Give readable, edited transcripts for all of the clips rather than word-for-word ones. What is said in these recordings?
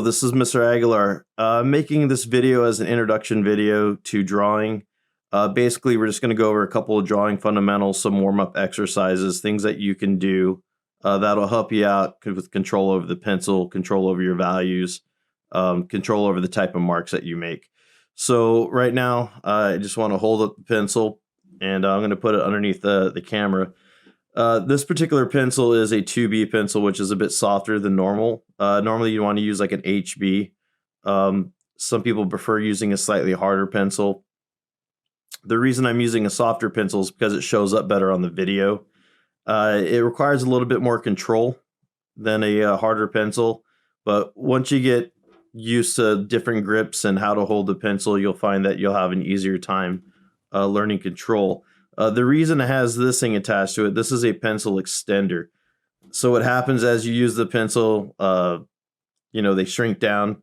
this is Mr. Aguilar. Making this video as an introduction video to drawing. Basically, we're just going to go over a couple of drawing fundamentals, some warm-up exercises, things that you can do that'll help you out with control over the pencil, control over your values, control over the type of marks that you make. So right now, I just want to hold up the pencil, and I'm going to put it underneath the camera. This particular pencil is a 2B pencil, which is a bit softer than normal. Normally you want to use like an HB. Some people prefer using a slightly harder pencil. The reason I'm using a softer pencil is because it shows up better on the video. It requires a little bit more control than a harder pencil, but once you get used to different grips and how to hold the pencil, you'll find that you'll have an easier time learning control. The reason it has this thing attached to it, this is a pencil extender. So what happens as you use the pencil, they shrink down,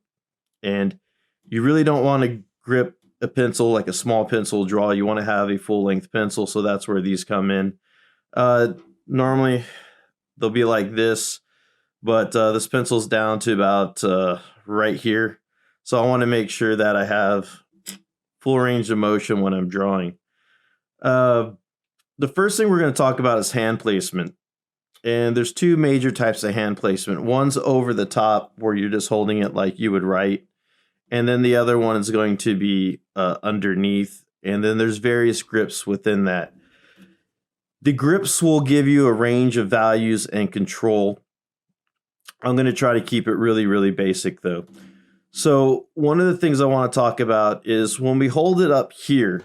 and you really don't want to grip a pencil like a small pencil draw. You want to have a full-length pencil, so that's where these come in. Normally, they'll be like this, but this pencil's down to about right here. So I want to make sure that I have full range of motion when I'm drawing. The first thing we're going to talk about is hand placement. And there's two major types of hand placement. One's over the top, where you're just holding it like you would write. And then the other one is going to be underneath. And then there's various grips within that. The grips will give you a range of values and control. I'm going to try to keep it really, really basic though. So one of the things I want to talk about is when we hold it up here.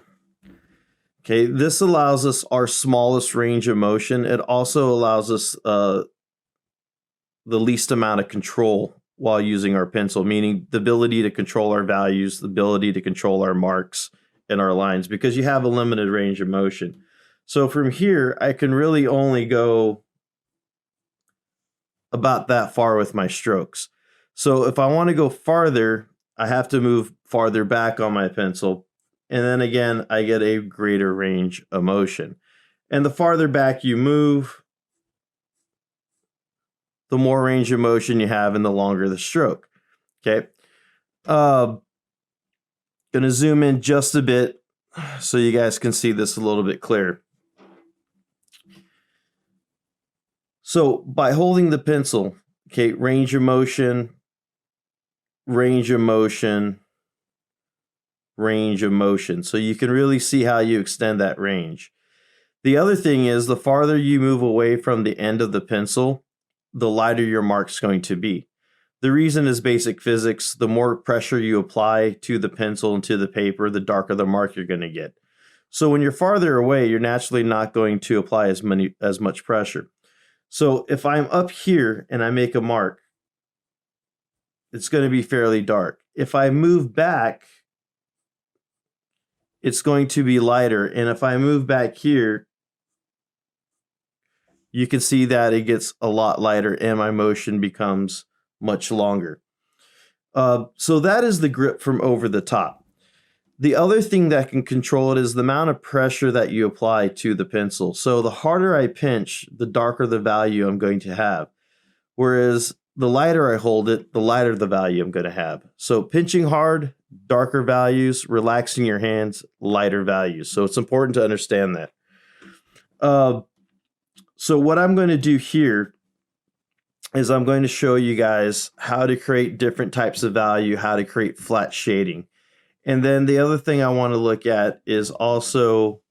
Okay, this allows us our smallest range of motion. It also allows us the least amount of control while using our pencil, meaning the ability to control our values, the ability to control our marks and our lines, because you have a limited range of motion. So from here, I can really only go about that far with my strokes. So if I want to go farther, I have to move farther back on my pencil. And then again, I get a greater range of motion. And the farther back you move, the more range of motion you have and the longer the stroke. Okay. Gonna zoom in just a bit so you guys can see this a little bit clearer. So by holding the pencil, okay, range of motion, range of motion, range of motion. So you can really see how you extend that range. The other thing is, the farther you move away from the end of the pencil, the lighter your mark's going to be. The reason is basic physics. The more pressure you apply to the pencil and to the paper, the darker the mark you're going to get. So when you're farther away, you're naturally not going to apply as much pressure. So if I'm up here and I make a mark, it's going to be fairly dark. If I move back, it's going to be lighter. And if I move back here, you can see that it gets a lot lighter and my motion becomes much longer. So that is the grip from over the top. The other thing that can control it is the amount of pressure that you apply to the pencil. So the harder I pinch, the darker the value I'm going to have. Whereas the lighter I hold it, the lighter the value I'm going to have. So pinching hard, darker values, relaxing your hands, lighter values. So it's important to understand that. So what I'm going to do here is I'm going to show you guys how to create different types of value, how to create flat shading. And then the other thing I want to look at is also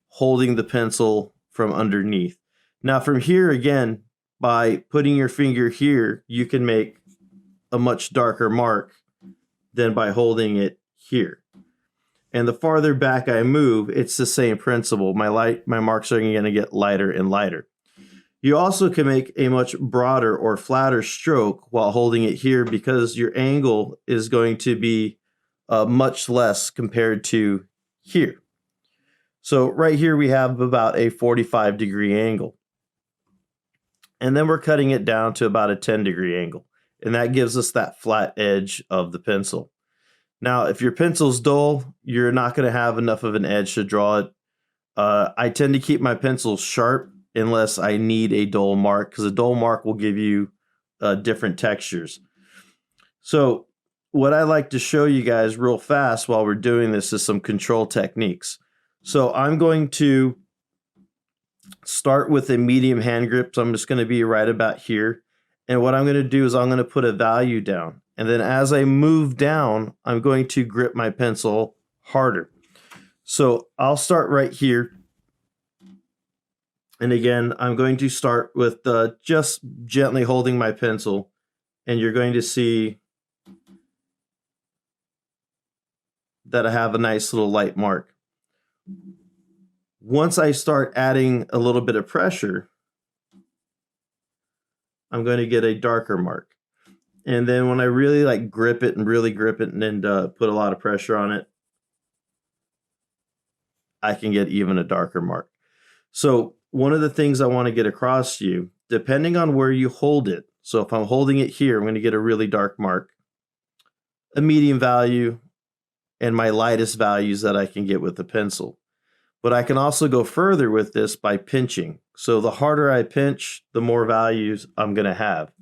holding the pencil from underneath. Now from here, again, by putting your finger here, you can make a much darker mark than by holding it here. And the farther back I move, it's the same principle. My marks are going to get lighter and lighter. You also can make a much broader or flatter stroke while holding it here, because your angle is going to be much less compared to here. So right here we have about a 45-degree angle. And then we're cutting it down to about a 10-degree angle. And that gives us that flat edge of the pencil. Now, if your pencil's dull, you're not going to have enough of an edge to draw it. I tend to keep my pencils sharp unless I need a dull mark, because a dull mark will give you different textures. So what I like to show you guys real fast while we're doing this is some control techniques. So I'm going to start with a medium hand grip. So I'm just going to be right about here. And what I'm going to do is I'm going to put a value down. And then as I move down, I'm going to grip my pencil harder. So I'll start right here. And again, I'm going to start with just gently holding my pencil. And you're going to see that I have a nice little light mark. Once I start adding a little bit of pressure, I'm going to get a darker mark. And then when I really like grip it and really grip it and then put a lot of pressure on it, I can get even a darker mark. So one of the things I want to get across to you, depending on where you hold it, so if I'm holding it here, I'm going to get a really dark mark, a medium value, and my lightest values that I can get with the pencil. But I can also go further with this by pinching. So the harder I pinch, the more values I'm going to have.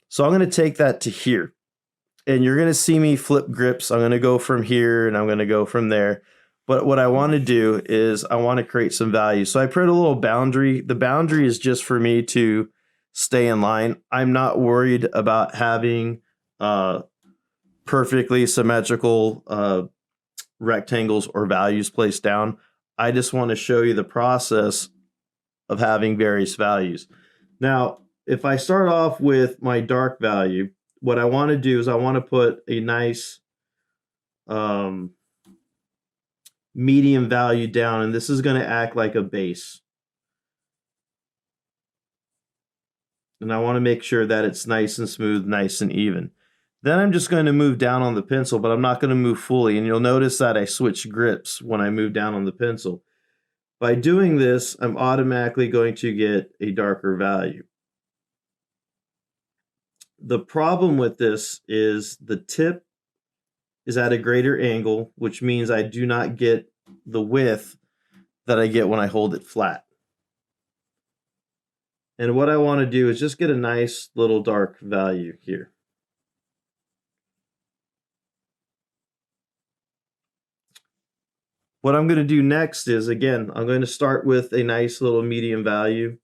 So I'm going to take that to here. And you're going to see me flip grips. I'm going to go from here and I'm going to go from there. But what I want to do is I want to create some value. So I put a little boundary. The boundary is just for me to stay in line. I'm not worried about having perfectly symmetrical rectangles or values placed down. I just want to show you the process of having various values. Now, if I start off with my dark value, what I want to do is I want to put a nice medium value down, and this is going to act like a base. And I want to make sure that it's nice and smooth, nice and even. Then I'm just going to move down on the pencil, but I'm not going to move fully. And you'll notice that I switch grips when I move down on the pencil. By doing this, I'm automatically going to get a darker value. The problem with this is the tip is at a greater angle, which means I do not get the width that I get when I hold it flat. And what I want to do is just get a nice little dark value here. What I'm going to do next is, again, I'm going to start with a nice little medium value.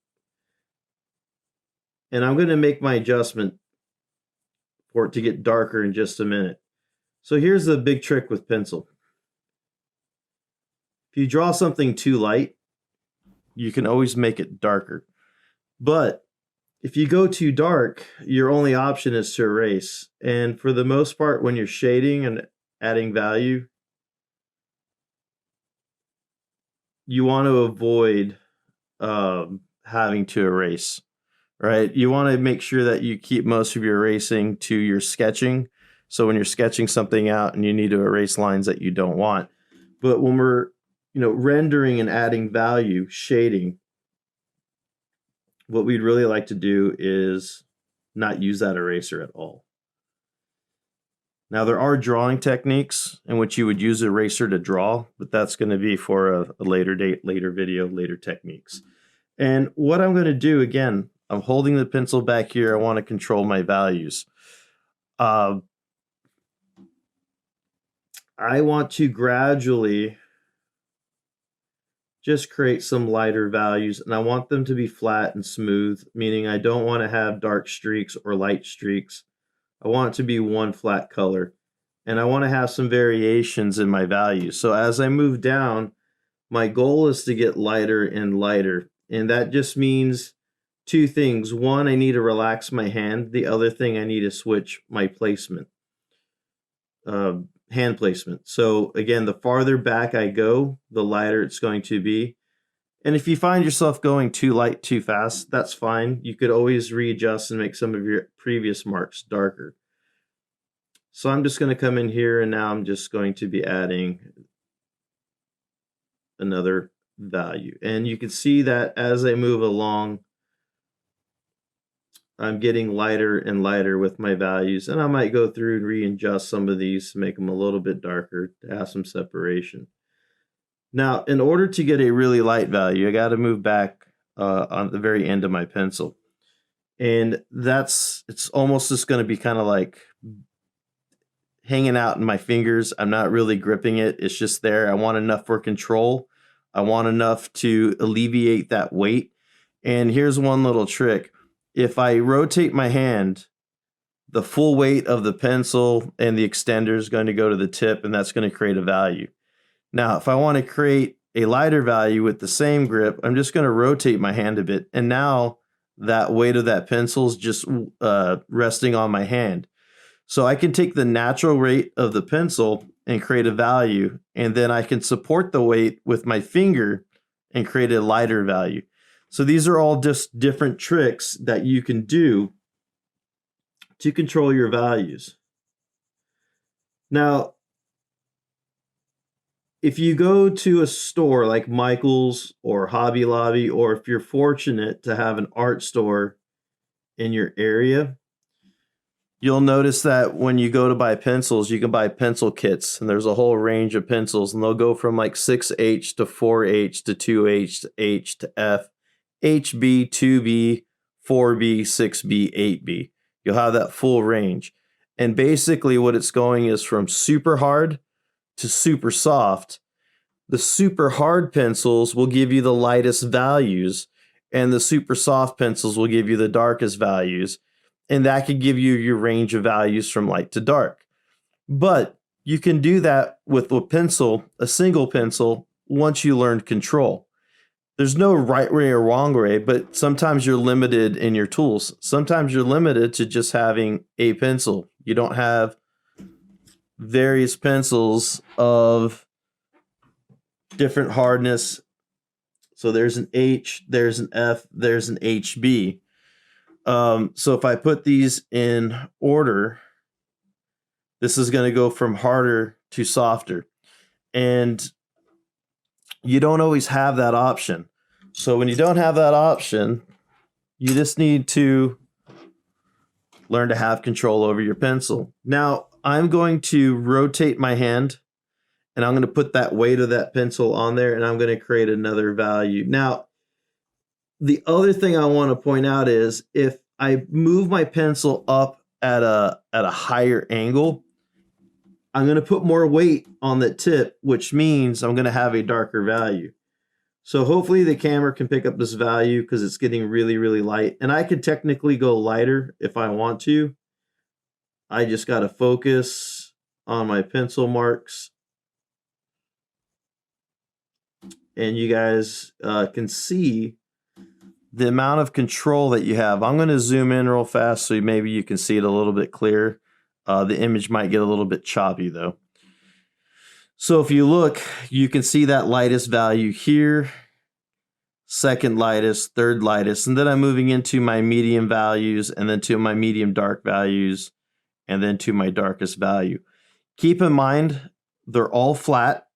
And I'm going to make my adjustment for it to get darker in just a minute. So here's the big trick with pencil. If you draw something too light, you can always make it darker. But if you go too dark, your only option is to erase. And for the most part, when you're shading and adding value, you want to avoid having to erase, right? You want to make sure that you keep most of your erasing to your sketching. So when you're sketching something out and you need to erase lines that you don't want. But when we're rendering and adding value, shading, what we'd really like to do is not use that eraser at all. Now, there are drawing techniques in which you would use an eraser to draw, but that's going to be for a later date, later video, later techniques. And what I'm going to do, again, I'm holding the pencil back here. I want to control my values. I want to gradually just create some lighter values, and I want them to be flat and smooth, meaning I don't want to have dark streaks or light streaks. I want it to be one flat color, and I want to have some variations in my values. So as I move down, my goal is to get lighter and lighter, and that just means two things. One, I need to relax my hand. The other thing, I need to switch my placement, hand placement. So again, the farther back I go, the lighter it's going to be. And if you find yourself going too light too fast, that's fine. You could always readjust and make some of your previous marks darker. So I'm just going to come in here, and now I'm just going to be adding another value. And you can see that as I move along, I'm getting lighter and lighter with my values. And I might go through and readjust some of these to make them a little bit darker to have some separation. Now, in order to get a really light value, I got to move back on the very end of my pencil. And it's almost just going to be kind of like hanging out in my fingers. I'm not really gripping it. It's just there. I want enough for control. I want enough to alleviate that weight. And here's one little trick. If I rotate my hand, the full weight of the pencil and the extender is going to go to the tip, and that's going to create a value. Now, if I want to create a lighter value with the same grip, I'm just going to rotate my hand a bit. And now that weight of that pencil is just resting on my hand. So I can take the natural weight of the pencil and create a value, and then I can support the weight with my finger and create a lighter value. So these are all just different tricks that you can do to control your values. Now, if you go to a store like Michael's or Hobby Lobby, or if you're fortunate to have an art store in your area, you'll notice that when you go to buy pencils, you can buy pencil kits, and there's a whole range of pencils, and they'll go from like 6H to 4H to 2H to H to F, HB, 2B, 4B, 6B, 8B. You'll have that full range. And basically what it's going is from super hard to super soft. The super hard pencils will give you the lightest values, and the super soft pencils will give you the darkest values. And that could give you your range of values from light to dark. But you can do that with a pencil, a single pencil, once you learn control. There's no right way or wrong way, but sometimes you're limited in your tools. Sometimes you're limited to just having a pencil. You don't have various pencils of different hardness. So there's an H, there's an F, there's an HB. So if I put these in order, this is going to go from harder to softer. And you don't always have that option. So when you don't have that option, you just need to learn to have control over your pencil. Now, I'm going to rotate my hand, and I'm going to put that weight of that pencil on there, and I'm going to create another value. Now, the other thing I want to point out is if I move my pencil up at a higher angle, I'm going to put more weight on the tip, which means I'm going to have a darker value. So hopefully the camera can pick up this value because it's getting really, really light. And I could technically go lighter if I want to. I just got to focus on my pencil marks. And you guys can see the amount of control that you have. I'm going to zoom in real fast so maybe you can see it a little bit clearer. The image might get a little bit choppy though. So if you look, you can see that lightest value here, second lightest, third lightest, and then I'm moving into my medium values, and then to my medium dark values, and then to my darkest value. Keep in mind, they're all flat.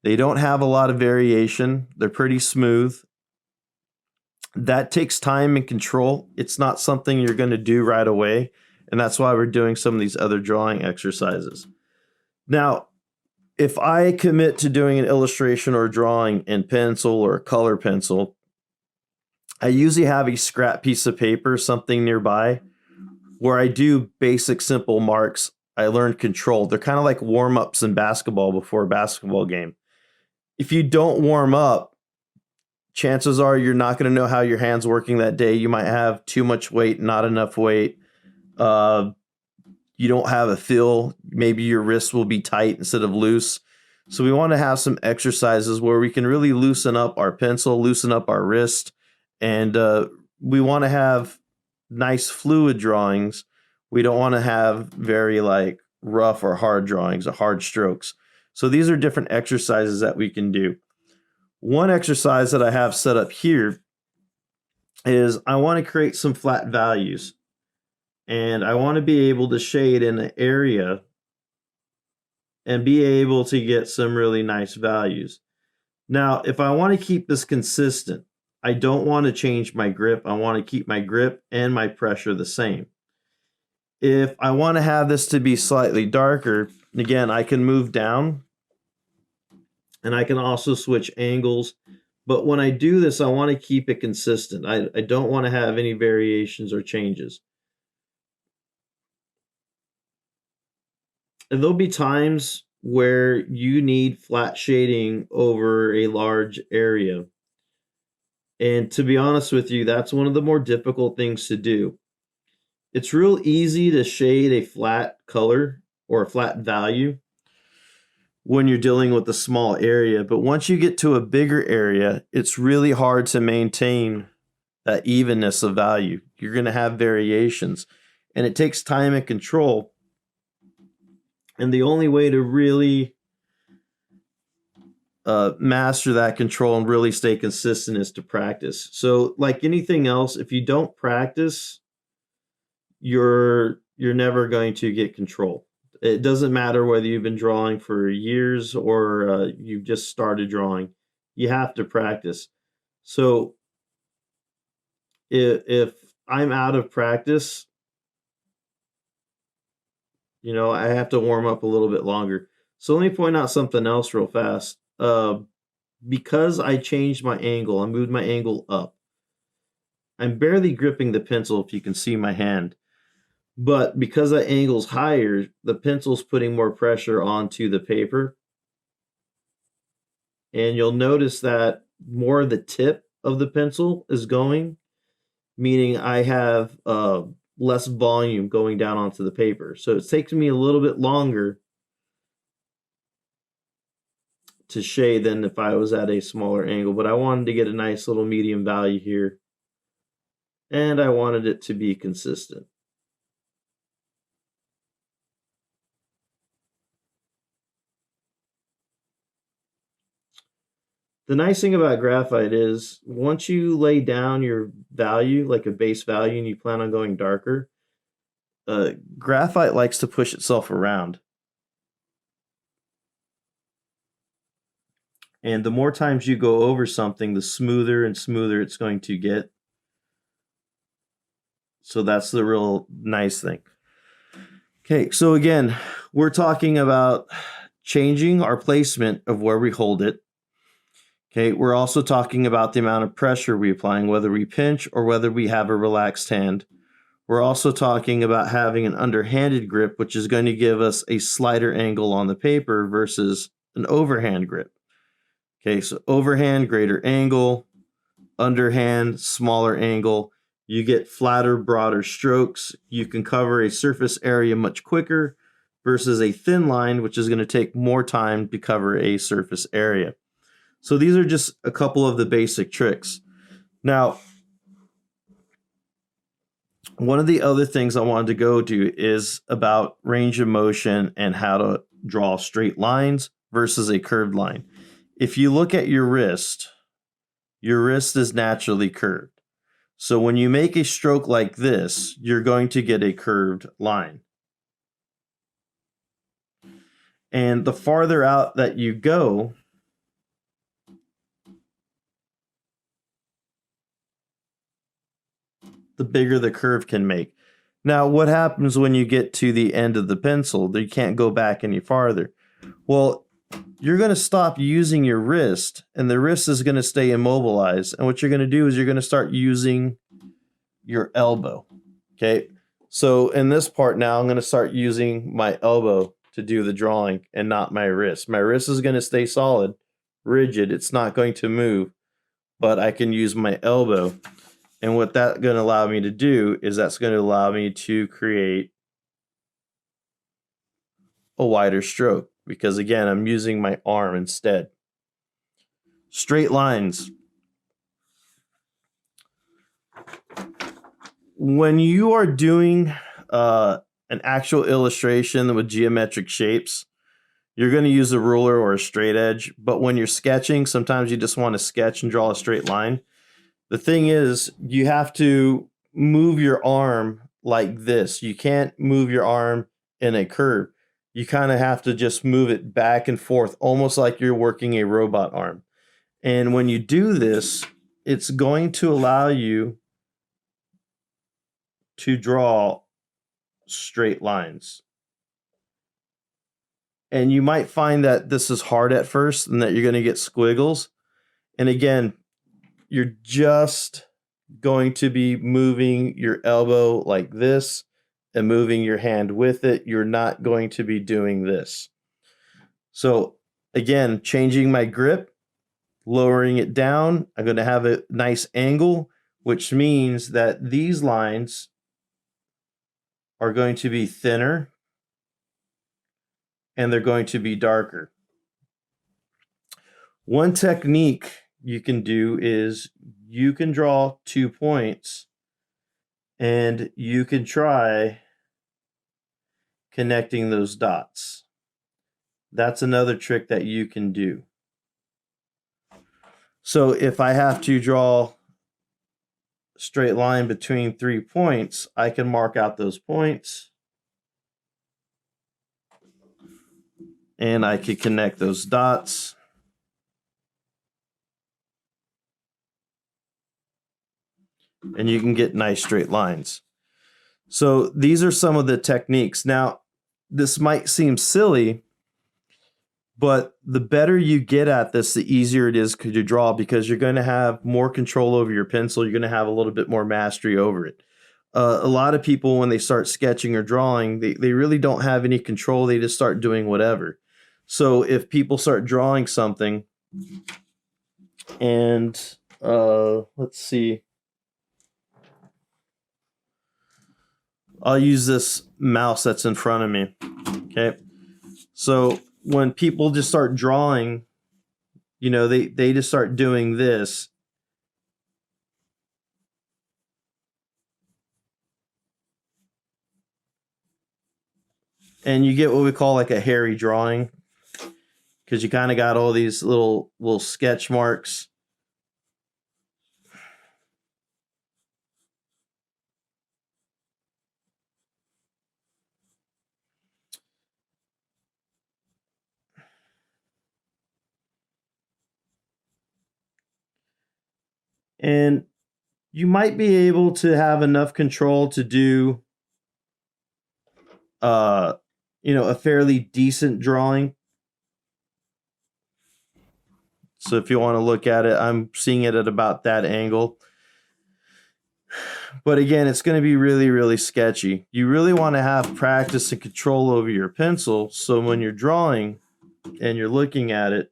They don't have a lot of variation. They're pretty smooth. That takes time and control. It's not something you're going to do right away, and that's why we're doing some of these other drawing exercises. Now, if I commit to doing an illustration or drawing in pencil or color pencil, I usually have a scrap piece of paper, something nearby, where I do basic simple marks. I learned control. They're kind of like warm-ups in basketball before a basketball game. If you don't warm up, chances are you're not going to know how your hand's working that day. You might have too much weight, not enough weight. You don't have a feel. Maybe your wrist will be tight instead of loose. So we want to have some exercises where we can really loosen up our pencil, loosen up our wrist, and we want to have nice fluid drawings. We don't want to have very like rough or hard drawings or hard strokes. So these are different exercises that we can do. One exercise that I have set up here is I want to create some flat values. And I want to be able to shade in an area and be able to get some really nice values. Now, if I want to keep this consistent, I don't want to change my grip. I want to keep my grip and my pressure the same. If I want to have this to be slightly darker, again, I can move down and I can also switch angles. But when I do this, I want to keep it consistent. I don't want to have any variations or changes. And there'll be times where you need flat shading over a large area. And to be honest with you, that's one of the more difficult things to do. It's real easy to shade a flat color or a flat value when you're dealing with a small area, but once you get to a bigger area, it's really hard to maintain that evenness of value. You're going to have variations, and it takes time and control. And the only way to really master that control and really stay consistent is to practice. So, like anything else, if you don't practice, you're never going to get control. It doesn't matter whether you've been drawing for years or you've just started drawing. You have to practice. So if I'm out of practice, I have to warm up a little bit longer. So let me point out something else real fast. Because I changed my angle, I moved my angle up. I'm barely gripping the pencil if you can see my hand. But because that angle's higher, the pencil's putting more pressure onto the paper. And you'll notice that more of the tip of the pencil is going, meaning I have less volume going down onto the paper. So it takes me a little bit longer to shade than if I was at a smaller angle. But I wanted to get a nice little medium value here. And I wanted it to be consistent. The nice thing about graphite is once you lay down your value, like a base value, and you plan on going darker, graphite likes to push itself around. And the more times you go over something, the smoother and smoother it's going to get. So that's the real nice thing. Okay, so again, we're talking about changing our placement of where we hold it. Okay, we're also talking about the amount of pressure we're applying, whether we pinch or whether we have a relaxed hand. We're also talking about having an underhanded grip, which is going to give us a slighter angle on the paper versus an overhand grip. Okay, so overhand, greater angle, underhand, smaller angle. You get flatter, broader strokes. You can cover a surface area much quicker versus a thin line, which is going to take more time to cover a surface area. So these are just a couple of the basic tricks. Now, one of the other things I wanted to go to is about range of motion and how to draw straight lines versus a curved line. If you look at your wrist is naturally curved. So when you make a stroke like this, you're going to get a curved line. And the farther out that you go, the bigger the curve can make. Now, what happens when you get to the end of the pencil? You can't go back any farther. Well, you're going to stop using your wrist, and the wrist is going to stay immobilized. And what you're going to do is you're going to start using your elbow. Okay, so in this part now, I'm going to start using my elbow to do the drawing and not my wrist. My wrist is going to stay solid, rigid. It's not going to move, but I can use my elbow. And what that's going to allow me to do is that's going to allow me to create a wider stroke because, again, I'm using my arm instead. Straight lines. When you are doing an actual illustration with geometric shapes, you're going to use a ruler or a straight edge. But when you're sketching, sometimes you just want to sketch and draw a straight line. The thing is, you have to move your arm like this. You can't move your arm in a curve. You kind of have to just move it back and forth, almost like you're working a robot arm. And when you do this, it's going to allow you to draw straight lines. And you might find that this is hard at first and that you're going to get squiggles. And again, you're just going to be moving your elbow like this and moving your hand with it. You're not going to be doing this. So again, changing my grip, lowering it down, I'm going to have a nice angle, which means that these lines are going to be thinner and they're going to be darker. One technique you can do is you can draw 2 points and you can try connecting those dots. That's another trick that you can do. So if I have to draw a straight line between 3 points, I can mark out those points and I can connect those dots. And you can get nice straight lines. So these are some of the techniques. Now, this might seem silly, but the better you get at this, the easier it is to draw, because you're going to have more control over your pencil. You're going to have a little bit more mastery over it. A lot of people, when they start sketching or drawing, they really don't have any control. They just start doing whatever. So if people start drawing something and let's see. I'll use this mouse that's in front of me. Okay. So when people just start drawing, you know, they just start doing this. And you get what we call like a hairy drawing, because you kind of got all these little sketch marks. And you might be able to have enough control to do, you know, a fairly decent drawing. So if you want to look at it, I'm seeing it at about that angle. But again, it's going to be really, really sketchy. You really want to have practice and control over your pencil, so when you're drawing and you're looking at it,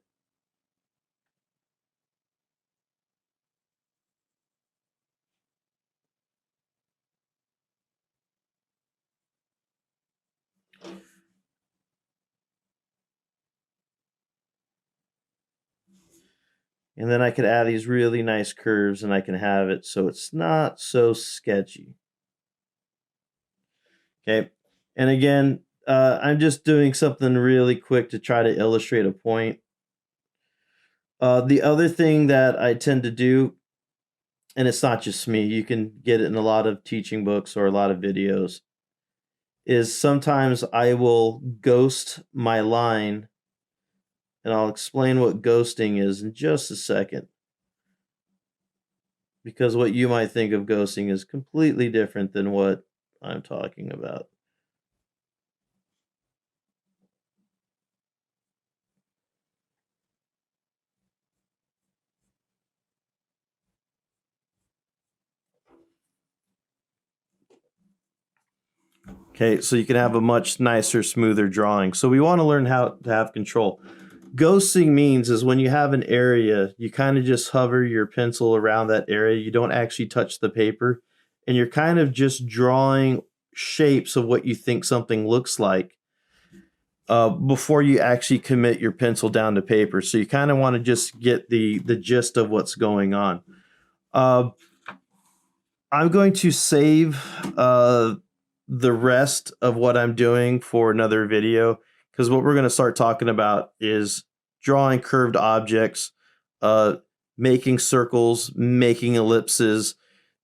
and then I could add these really nice curves and I can have it so it's not so sketchy. Okay. And again, I'm just doing something really quick to try to illustrate a point. The other thing that I tend to do, and it's not just me, you can get it in a lot of teaching books or a lot of videos, is sometimes I will ghost my line. And I'll explain what ghosting is in just a second, because what you might think of ghosting is completely different than what I'm talking about. Okay, so you can have a much nicer, smoother drawing. So we want to learn how to have control. Ghosting means is when you have an area, you kind of just hover your pencil around that area. You don't actually touch the paper, and you're kind of just drawing shapes of what you think something looks like before you actually commit your pencil down to paper. So you kind of want to just get the gist of what's going on. I'm going to save the rest of what I'm doing for another video, because what we're going to start talking about is drawing curved objects, making circles, making ellipses,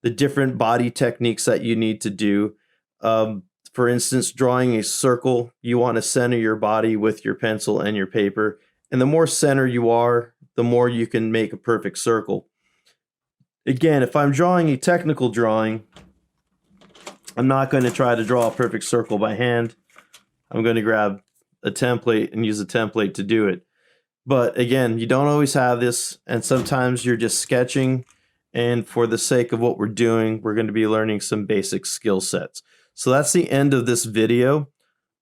the different body techniques that you need to do. For instance, drawing a circle, you want to center your body with your pencil and your paper. And the more center you are, the more you can make a perfect circle. Again, if I'm drawing a technical drawing, I'm not going to try to draw a perfect circle by hand. I'm going to grab a template and use a template to do it. But again, you don't always have this, and sometimes you're just sketching, and for the sake of what we're doing, we're going to be learning some basic skill sets. So that's the end of this video.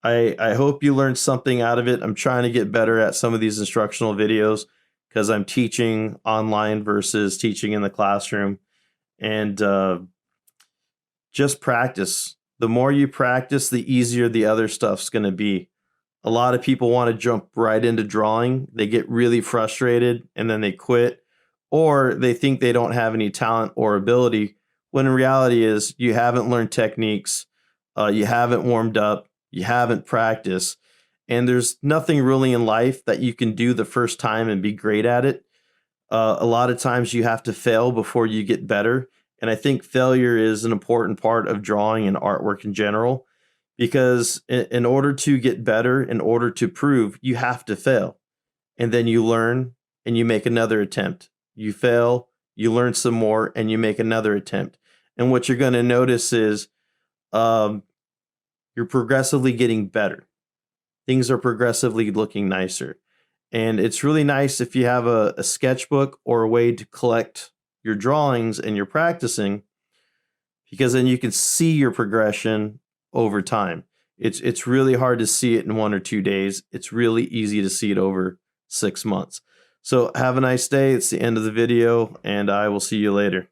I hope you learned something out of it. I'm trying to get better at some of these instructional videos because I'm teaching online versus teaching in the classroom. And just practice. The more you practice, the easier the other stuff's going to be. A lot of people want to jump right into drawing. They get really frustrated and then they quit, or they think they don't have any talent or ability, when in reality is you haven't learned techniques, you haven't warmed up, you haven't practiced, and there's nothing really in life that you can do the first time and be great at it. A lot of times you have to fail before you get better. And I think failure is an important part of drawing and artwork in general, because in order to get better, in order to prove, you have to fail. And then you learn and you make another attempt. You fail, you learn some more, and you make another attempt. And what you're going to notice is you're progressively getting better. Things are progressively looking nicer. And it's really nice if you have a sketchbook or a way to collect your drawings and you're practicing, because then you can see your progression over time. It's really hard to see it in 1 or 2 days. It's really easy to see it over 6 months. So have a nice day. It's the end of the video, and I will see you later.